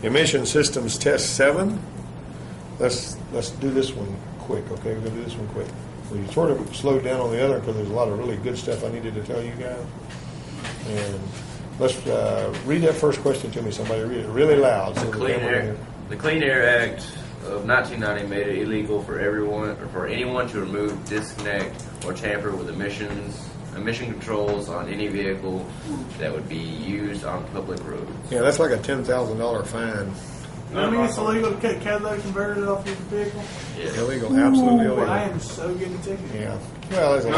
Emission Systems Test 7. Let's do this one quick, okay? We're going to do this one quick. We sort of slowed down on the other because there's a lot of really good stuff I needed to tell you guys. And let's read that first question to me. Somebody read it really loud. So The Clean Air Act of 1990 made it illegal for anyone to remove, disconnect, or tamper with emission controls on any vehicle that would be used on public roads. Yeah, that's like a $10,000 fine. I mean, it's illegal to cut catalytic converters off your vehicle? Yeah. Illegal, absolutely illegal. I am so getting a ticket. Yeah. Well, there's a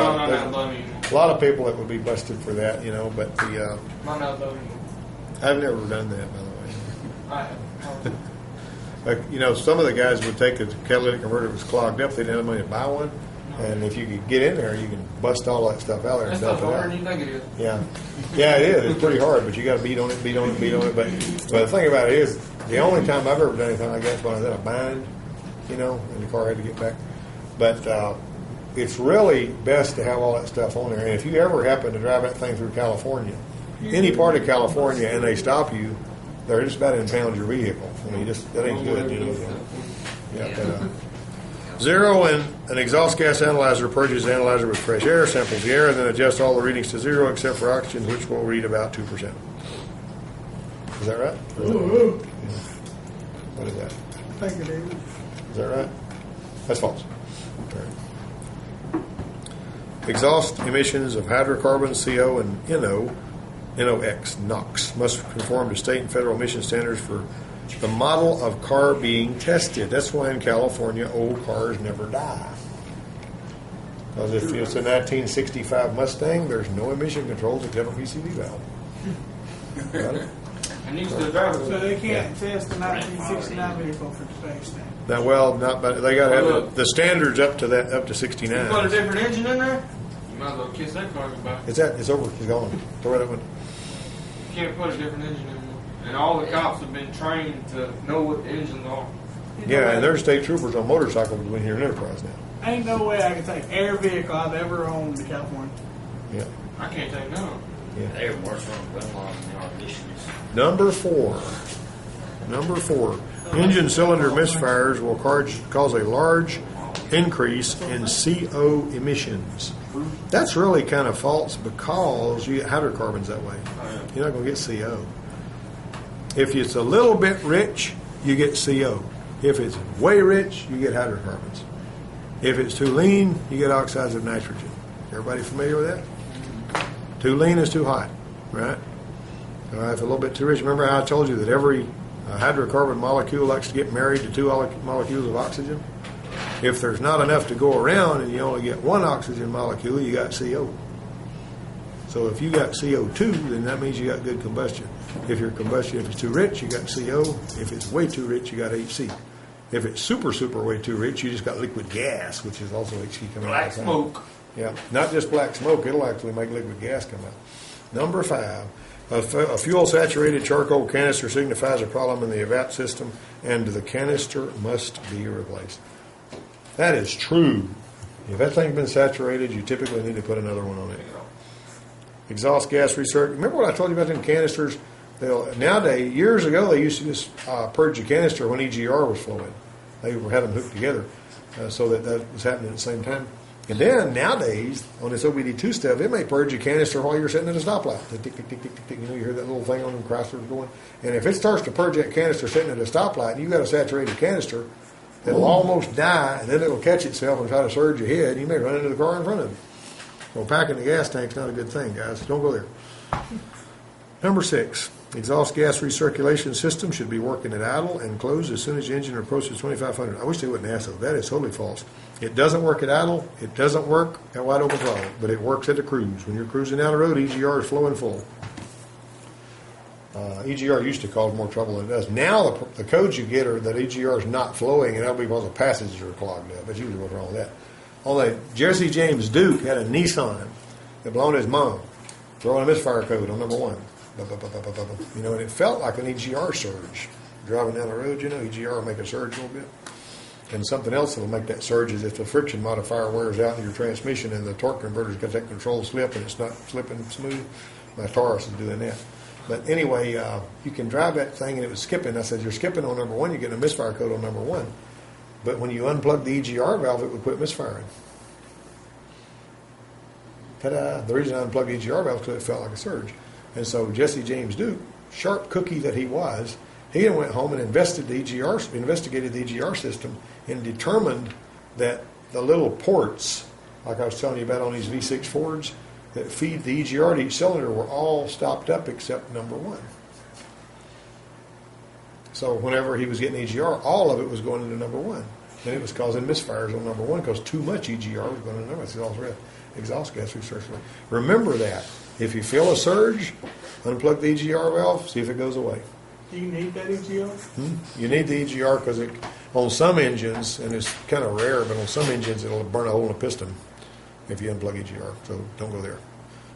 lot of people that would be busted for that, you know, but I've never done that, by the way. I have. Like, you know, some of the guys would take a catalytic converter that was clogged up. They didn't have money to buy one. And if you could get in there, you can bust all that stuff out there and dump it out. You think it is. Yeah. Yeah, it is. It's pretty hard, but you got to beat on it. But the thing about it is, the only time I've ever done anything like that is when I was in a bind, you know, and the car had to get back. But it's really best to have all that stuff on there. And if you ever happen to drive that thing through California, any part of California, and they stop you, they're just about to impound your vehicle. I mean, that ain't good, you know. Yeah. Zero and an exhaust gas analyzer purges the analyzer with fresh air, samples the air, and then adjusts all the readings to zero except for oxygen, which will read about 2%. Is that right? What is that? I think it is. Is that right? That's false. Exhaust emissions of hydrocarbons, CO, and NOx must conform to state and federal emission standards for the model of car being tested. That's why in California old cars never die. Because if it's a 1965 Mustang, there's no emission controls except for PCV valve. Got it? So they can't test the 1969 vehicle for space now. Now, well, not, but they got to have the standards up to 69. You put a different engine in there? You might as well kiss that car goodbye. It's over. It's gone. Throw that one. You can't put a different engine in there. And all the cops have been trained to know what the engines are. Yeah, and there's state troopers on motorcycles when you're in Enterprise now. Ain't no way I can take every vehicle I've ever owned to California. Yeah. I can't take none. Yeah. They're worse on gun laws than they are emissions. Number four. Engine cylinder misfires will cause a large increase in CO emissions. That's really kind of false because you get hydrocarbons that way. You're not going to get CO. If it's a little bit rich, you get CO. If it's way rich, you get hydrocarbons. If it's too lean, you get oxides of nitrogen. Everybody familiar with that? Too lean is too hot, right? If a little bit too rich, remember how I told you that every hydrocarbon molecule likes to get married to two molecules of oxygen? If there's not enough to go around and you only get one oxygen molecule, you got CO. So if you got CO2, then that means you got good combustion. If it's too rich, you got CO. If it's way too rich, you got HC. If it's super way too rich, you just got liquid gas, which is also HC coming out. Black smoke. Yeah, not just black smoke. It'll actually make liquid gas come out. Number 5, a fuel-saturated charcoal canister signifies a problem in the evap system, and the canister must be replaced. That is true. If that thing's been saturated, you typically need to put another one on it. Exhaust gas research. Remember what I told you about them canisters? Nowadays, years ago, they used to just purge the canister when EGR was flowing. They had them hooked together so that was happening at the same time. And then nowadays, on this OBD2 stuff, it may purge your canister while you're sitting at a stoplight. Tick, tick, tick, tick, tick, tick. You know, you hear that little thing on them Chryslers going. And if it starts to purge that canister sitting at a stoplight, and you've got a saturated canister, it'll almost die, and then it'll catch itself and try to surge ahead, and you may run into the car in front of you. So packing the gas tank's not a good thing, guys. Don't go there. Number 6, exhaust gas recirculation system should be working at idle and closed as soon as the engine approaches 2,500. I wish they wouldn't ask that. That is totally false. It doesn't work at idle. It doesn't work at wide open throttle, but it works at the cruise. When you're cruising down the road, EGR is flowing full. EGR used to cause more trouble than it does. Now the codes you get are that EGR is not flowing, and that'll be because the passages are clogged up. That's usually what's wrong with that. Only Jesse James Duke had a Nissan that belonged to his mom, throwing a misfire code on number 1. You know, and it felt like an EGR surge. Driving down the road, you know, EGR will make a surge a little bit. And something else that will make that surge is if the friction modifier wears out in your transmission and the torque converter's got that control slip and it's not slipping smooth. My Taurus is doing that. But anyway, you can drive that thing, and it was skipping. I said, you're skipping on number one, you're getting a misfire code on number one. But when you unplug the EGR valve, it would quit misfiring. Ta-da! The reason I unplugged the EGR valve is because it felt like a surge. And so Jesse James Duke, sharp cookie that he was, he then went home and investigated the EGR system and determined that the little ports, like I was telling you about on these V6 Fords, that feed the EGR to each cylinder were all stopped up except number one. So whenever he was getting EGR, all of it was going into number one. And it was causing misfires on number one because too much EGR was going into number one. It's exhaust gas recirculation. Remember that. If you feel a surge, unplug the EGR valve, see if it goes away. Do you need that EGR? You need the EGR because on some engines, and it's kind of rare, but on some engines it'll burn a hole in a piston if you unplug EGR. So don't go there.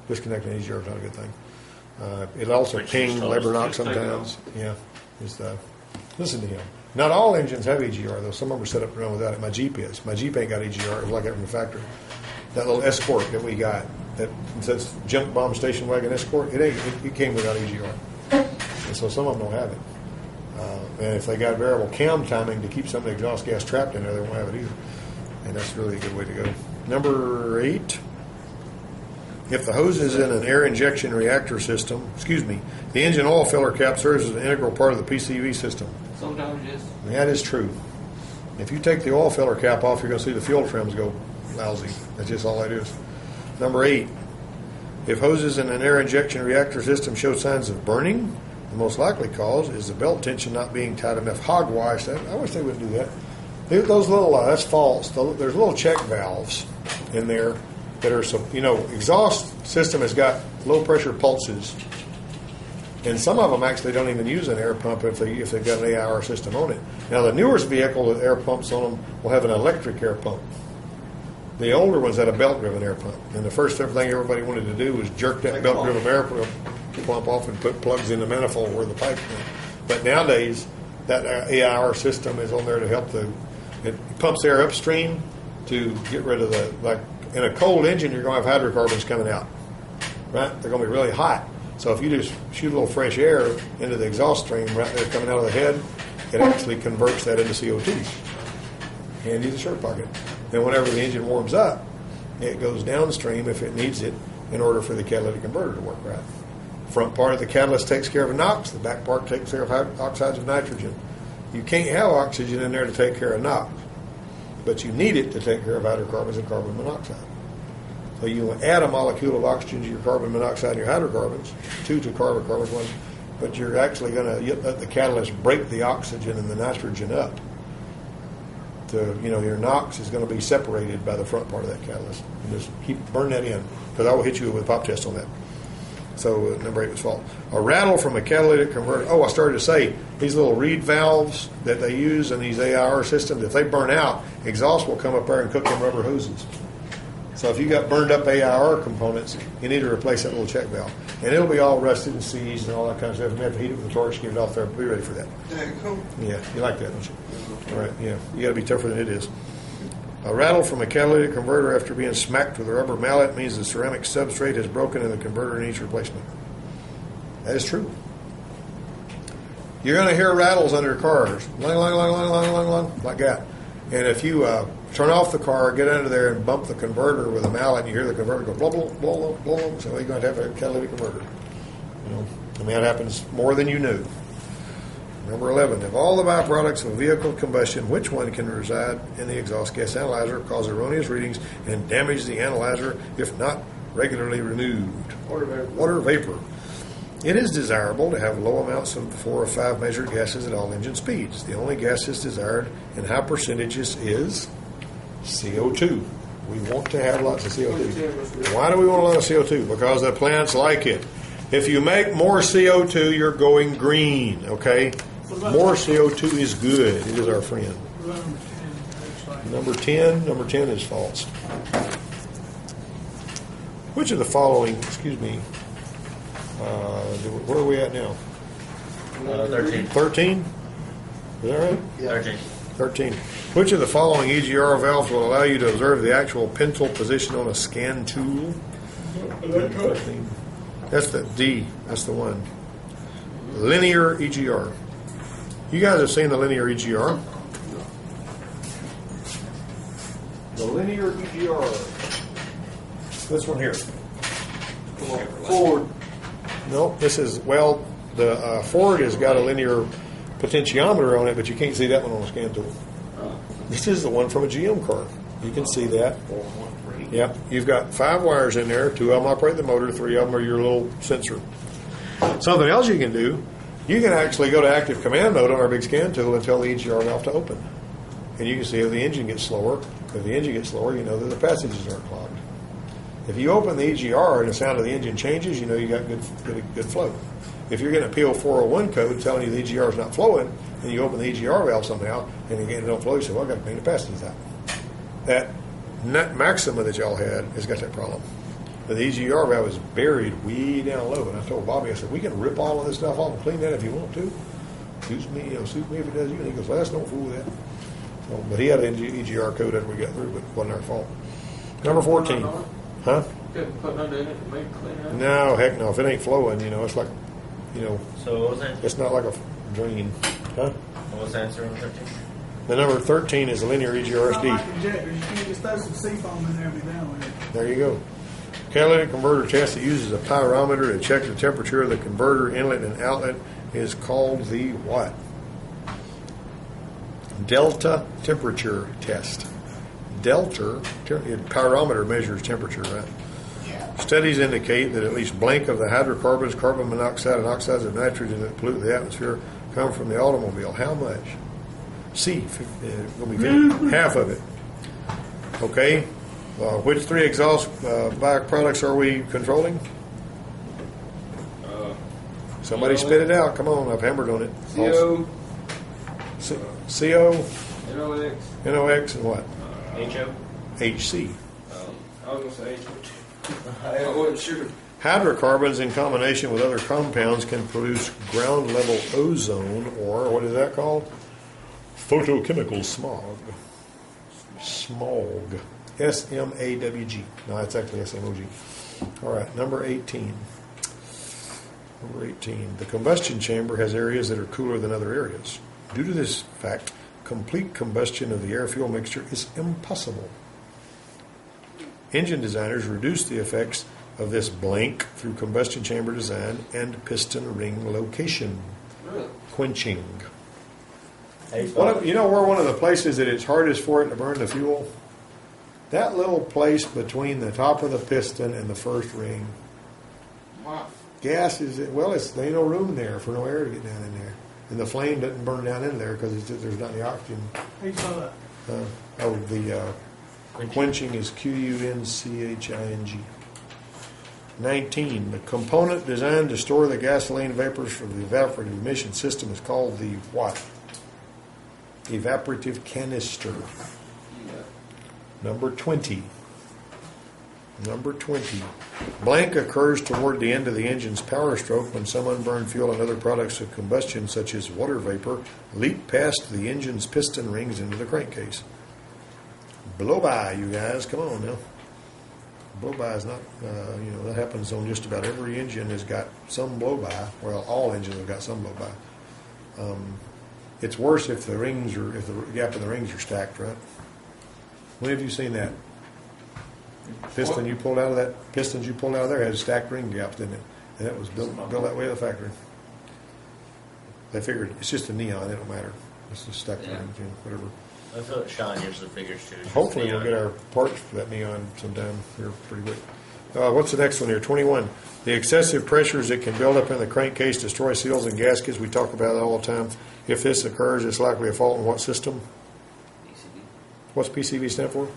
Disconnecting EGR is not a good thing. It'll also ping lever knock sometimes. Yeah. Just listen to him. Not all engines have EGR though. Some of them are set up to run without it. My Jeep is. My Jeep ain't got EGR. It's like that from the factory. That little Escort that we got that says junk bomb station wagon Escort. It came without EGR. And so some of them don't have it. And if they got variable cam timing to keep some of the exhaust gas trapped in there, they won't have it either. And that's really a good way to go. Number 8. If the hose is in an air injection reactor system, the engine oil filler cap serves as an integral part of the PCV system. Sometimes, yes. That is true. If you take the oil filler cap off, you're going to see the fuel trims go lousy. That's just all that is. Number 8. If hoses in an air injection reactor system show signs of burning, the most likely cause is the belt tension not being tight enough. Hogwash. I wish they would do that. Those little, that's false. There's little check valves in there that are, exhaust system has got low pressure pulses, and some of them actually don't even use an air pump if they've got an AIR system on it. Now the newest vehicle with air pumps on them will have an electric air pump. The older ones had a belt-driven air pump, and the first thing everybody wanted to do was jerk that belt-driven air pump off and put plugs in the manifold where the pipe went. But nowadays, that AIR system is on there to help it pumps air upstream to get rid of in a cold engine, you're going to have hydrocarbons coming out, right? They're going to be really hot. So if you just shoot a little fresh air into the exhaust stream right there coming out of the head, it actually converts that into CO2. Handy as a shirt pocket. Then whenever the engine warms up, it goes downstream if it needs it in order for the catalytic converter to work right. Front part of the catalyst takes care of NOx. The back part takes care of oxides of nitrogen. You can't have oxygen in there to take care of NOx, but you need it to take care of hydrocarbons and carbon monoxide. So you add a molecule of oxygen to your carbon monoxide and your hydrocarbons, 2 to carbon, 1, but you're actually going to let the catalyst break the oxygen and the nitrogen up. Your NOx is going to be separated by the front part of that catalyst. And just burn that in, because I will hit you with a pop test on that. So number 8 was false. A rattle from a catalytic converter. Oh, I started to say, these little reed valves that they use in these AIR systems, if they burn out, exhaust will come up there and cook them rubber hoses. So if you got burned up AIR components, you need to replace that little check valve. And it'll be all rusted and seized and all that kind of stuff. You have to heat it with a torch, get it off there. Be ready for that. Yeah, you like that, don't you? All right, yeah. You got to be tougher than it is. A rattle from a catalytic converter after being smacked with a rubber mallet means the ceramic substrate has broken and the converter needs replacement. That is true. You're going to hear rattles under cars, like that. And if you turn off the car, get under there and bump the converter with a mallet, and you hear the converter go blah, blah, blah, blah, blah, so you're going to have a catalytic converter. That happens more than you knew. Number 11, of all the byproducts of vehicle combustion, which one can reside in the exhaust gas analyzer, cause erroneous readings, and damage the analyzer if not regularly renewed? Water vapor. It is desirable to have low amounts of 4 or 5 measured gases at all engine speeds. The only gases desired in high percentages is CO2. We want to have lots of CO2. Why do we want a lot of CO2? Because the plants like it. If you make more CO2, you're going green, okay? More CO2 is good. It is our friend. Number 10 is false. Which of the following, where are we at now? 13. 13? Is that right? Yeah. 13. Which of the following EGR valves will allow you to observe the actual pintle position on a scan tool? 13. That's the D. That's the one. Linear EGR. You guys have seen the linear EGR. The linear EGR. This one here. Ford. No, this is, well, the Ford has got a linear potentiometer on it, but you can't see that one on the scan tool. This is the one from a GM car. You can see that. Yep. You've got 5 wires in there. 2 of them operate the motor. 3 of them are your little sensor. Something else you can do, you can actually go to active command mode on our big scan tool and tell the EGR valve to open. And you can see if the engine gets slower. If the engine gets slower, you know that the passages aren't clogged. If you open the EGR and the sound of the engine changes, you know you got good flow. If you're getting a PO401 code telling you the EGR is not flowing, and you open the EGR valve somehow, and again it don't flow, you say, well, I've got to clean the passages out. That Maxima that y'all had has got that problem. But the EGR valve is buried way down low, and I told Bobby, I said, we can rip all of this stuff off and clean that if you want to. Suit me if it does you. And he goes, well, that's no fool with that. So, but he had an EGR code after we got through, but it wasn't our fault. Number 14. Huh? Couldn't put nothing in it to make it clean out. No, heck no. If it ain't flowing, it's like, So what was that? it's not like a drain. Huh? What was the answer on 13? The number 13 is the linear It's EGR not SD. like injectors. You can't just throw some seafoam in there and be done with it. There you go. Catalytic converter test that uses a pyrometer to check the temperature of the converter inlet and outlet is called the what? Delta temperature test. Pyrometer measures temperature, right? Studies indicate that at least blank of the hydrocarbons, carbon monoxide, and oxides of nitrogen that pollute the atmosphere come from the automobile. How much? C, going to be half of it. Okay. Which 3 exhaust byproducts are we controlling? Somebody spit it out. Come on, I've hammered on it. CO, CO, NOx. NOx, and what? HO? HC. I was going to say HO. I wasn't sure. Hydrocarbons in combination with other compounds can produce ground level ozone, or what is that called? Photochemical smog. Smog. SMAWG. No, it's actually SMOG. All right, number 18. Number 18. The combustion chamber has areas that are cooler than other areas. Due to this fact, complete combustion of the air-fuel mixture is impossible. Engine designers reduce the effects of this blank through combustion chamber design and piston ring location. Really? Quenching. You know where one of the places that it's hardest for it to burn the fuel? That little place between the top of the piston and the first ring. Wow. Gas is, well, there ain't no room there for no air to get down in there. And the flame doesn't burn down in there because there's not any oxygen. How you spell that? The quenching is QUNCHING. 19. The component designed to store the gasoline vapors from the evaporative emission system is called the what? Evaporative canister. Number 20. Number 20. Blank occurs toward the end of the engine's power stroke when some unburned fuel and other products of combustion, such as water vapor, leak past the engine's piston rings into the crankcase. Blow by, you guys. Come on now. Blow by is not, that happens on just about every engine has got some blow by. Well, all engines have got some blow by. It's worse if the gap in the rings are stacked, right? When have you seen that? Pistons you pulled out of there had stacked ring gaps, didn't it? And that was built that way at the factory. They figured it's just a neon, it don't matter. It's just stacked rings, whatever. That's what Sean usually figures too. Hopefully we'll get our parts for that neon sometime here pretty quick. What's the next one here? 21. The excessive pressures that can build up in the crankcase destroy seals and gaskets. We talk about it all the time. If this occurs, it's likely a fault in what system? PCV. What's PCV stand for?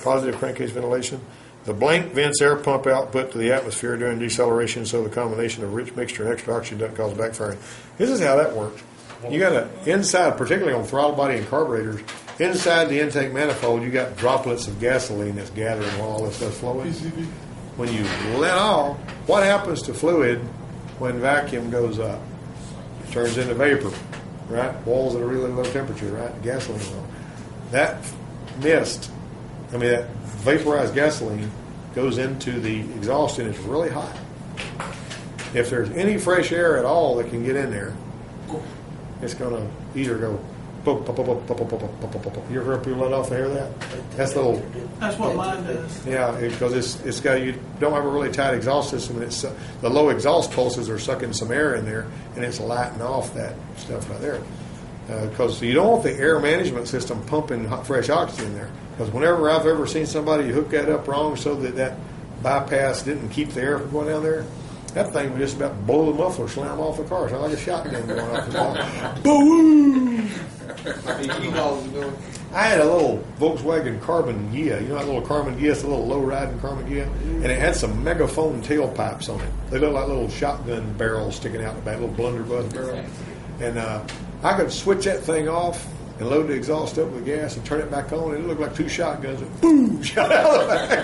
Positive crankcase ventilation. The blank vents air pump output to the atmosphere during deceleration, so the combination of rich mixture and extra oxygen doesn't cause backfiring. This is how that works. You got inside, particularly on throttle body and carburetors, inside the intake manifold, you got droplets of gasoline that's gathering while all this stuff's flowing. When you let off, what happens to fluid when vacuum goes up? It turns into vapor, right? Boils at a really low temperature, right? Gasoline. That that vaporized gasoline goes into the exhaust and it's really hot. If there's any fresh air at all that can get in there, it's going to either go. Boop, boop, boop, boop, boop, boop, boop, boop, boop, boop. You ever heard people let off the air that? That's the little. That's what mine does. Yeah, because it's got, you don't have a really tight exhaust system, and it's the low exhaust pulses are sucking some air in there, and it's lighting off that stuff right there. Because you don't want the air management system pumping fresh oxygen in there. Because whenever I've ever seen somebody hook that up wrong so that bypass didn't keep the air from going down there, that thing would just about blow the muffler, slam off the car. Sound like a shotgun going off the car. Boom! I had a little Volkswagen Carbon Ghia. You know that little Carbon Ghia? It's a little low-riding Carbon Ghia. And it had some megaphone tailpipes on it. They looked like little shotgun barrels sticking out the back, little blunderbuss barrel. And I could switch that thing off and load the exhaust up with gas and turn it back on, and it looked like two shotguns that boom, shot out of the back.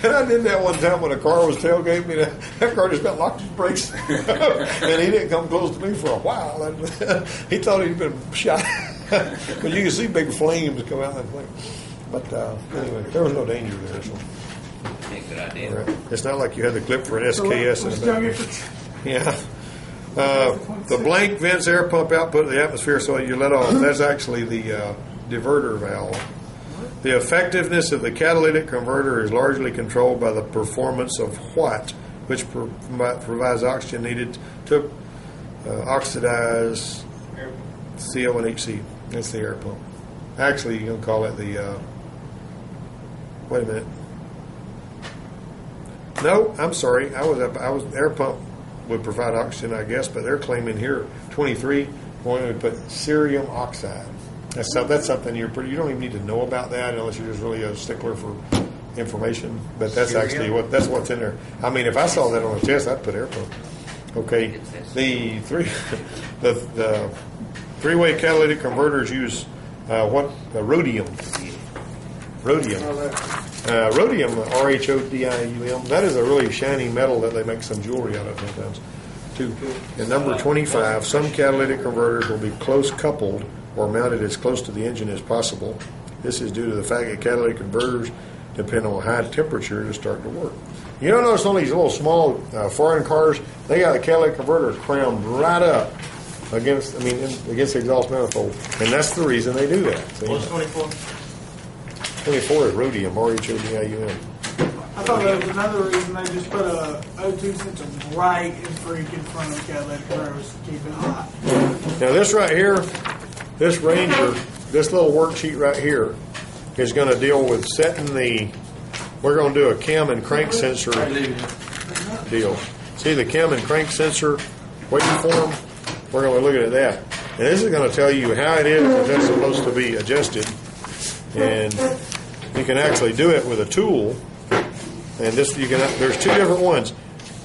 And I did that one time when a car was tailgating me. That car just about locked his brakes. And he didn't come close to me for a while. And he thought he'd been shot. Because you can see big flames come out of that thing. But anyway, there was no danger there. So. Good idea. Right. It's not like you had the clip for an SKS in the back. Yeah. The blank vents air pump output of the atmosphere, so you let off. That's actually the diverter valve. The effectiveness of the catalytic converter is largely controlled by the performance of what, which provides oxygen needed to oxidize CO and HC. That's the air pump. Actually, you can call it the. Wait a minute. No, I'm sorry. I was air pump would provide oxygen, I guess, but they're claiming here 23 when we put cerium oxide. That's something you don't even need to know about that unless you're just really a stickler for information. But that's actually that's what's in there. I mean, if I saw that on a test, I'd put air pump. Okay, the three-way catalytic converters use rhodium. Rhodium, RHODIUM. That is a really shiny metal that they make some jewelry out of sometimes, too. And number 25, some catalytic converters will be close coupled or mounted as close to the engine as possible. This is due to the fact that catalytic converters depend on high temperature to start to work. You don't notice on these little small foreign cars, they got a catalytic converter crammed right up against the exhaust manifold, and that's the reason they do that. See? What's 24? 24 is rhodium, RHODIUM. I thought there was another reason they just put a O2 sensor right in front of the catalytic converters to keep it hot. Now this right here, this Ranger, this little worksheet right here is going to deal with setting we're going to do a cam and crank sensor deal. See the cam and crank sensor waveform? We're going to be looking at that. And this is going to tell you how it is that that's supposed to be adjusted. And you can actually do it with a tool. And there's two different ones.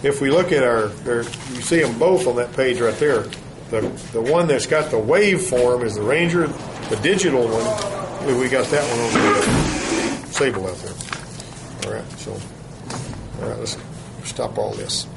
If we look at you see them both on that page right there. The one that's got the waveform is the Ranger. The digital one, we got that one on the Sable out there. All right, let's stop all this.